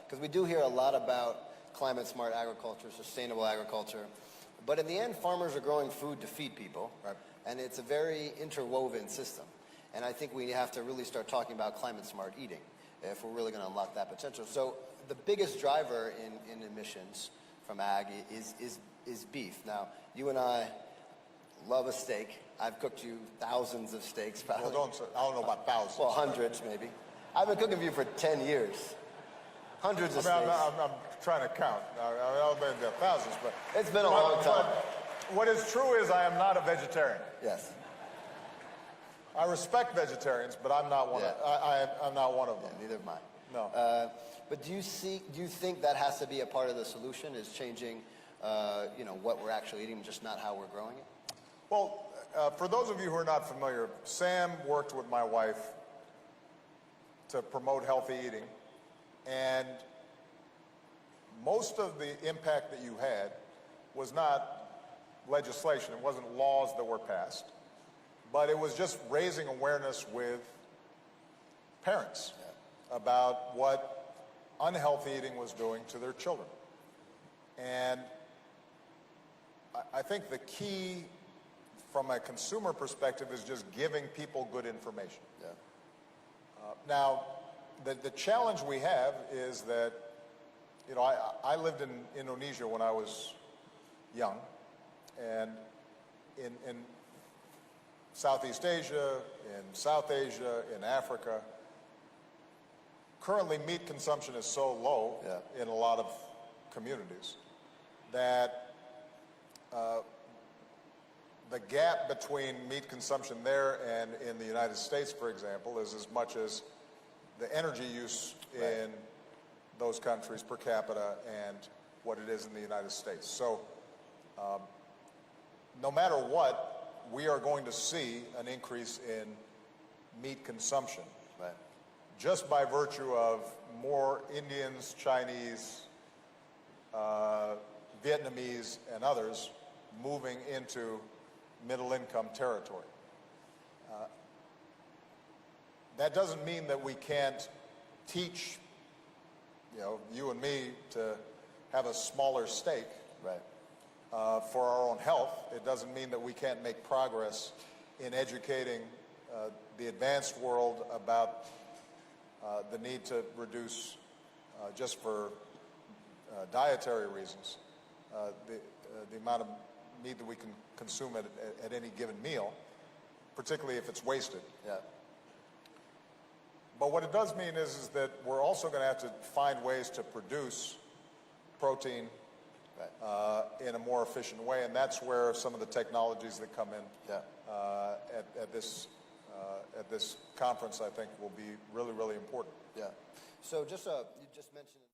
because we do hear a lot about climate-smart agriculture, sustainable agriculture, but in the end, farmers are growing food to feed people, right? And it's a very interwoven system. And I think we have to really start talking about climate-smart eating if we're really going to unlock that potential. So the biggest driver in emissions from ag is beef. Now, you and I love a steak. I've cooked you thousands of steaks, probably. Well, I don't know about thousands. Well, hundreds, maybe. I've been cooking for you for 10 years. Hundreds of steaks. I'm trying to count. I don't know about thousands, but... It's been a long time. But what is true is I am not a vegetarian. Yes. I respect vegetarians, but I'm not one. I'm not one of them. Yeah, neither am I. No. But do you think that has to be a part of the solution? Is changing, what we're actually eating, just not how we're growing it? Well, for those of you who are not familiar, Sam worked with my wife to promote healthy eating, and most of the impact that you had was not legislation. It wasn't laws that were passed, but it was just raising awareness with parents about what unhealthy eating was doing to their children. And I think the key from a consumer perspective is just giving people good information. Yeah. Now, the challenge we have is that, I lived in Indonesia when I was young, and in Southeast Asia, in South Asia, in Africa, currently meat consumption is so low in a lot of communities that the gap between meat consumption there and in the United States, for example, is as much as the energy use in those countries per capita and what it is in the United States. So no matter what, we are going to see an increase in meat consumption just by virtue of more Indians, Chinese, Vietnamese, and others moving into middle-income territory. That doesn't mean that we can't teach, you and me to have a smaller steak for our own health. It doesn't mean that we can't make progress in educating the advanced world about the need to reduce, just for dietary reasons, the amount of meat that we can consume at any given meal, particularly if it's wasted. Yeah. But what it does mean is that we're also going to have to find ways to produce protein in a more efficient way, and that's where some of the technologies that come in at this conference, I think, will be really, really important. Yeah. So you just mentioned...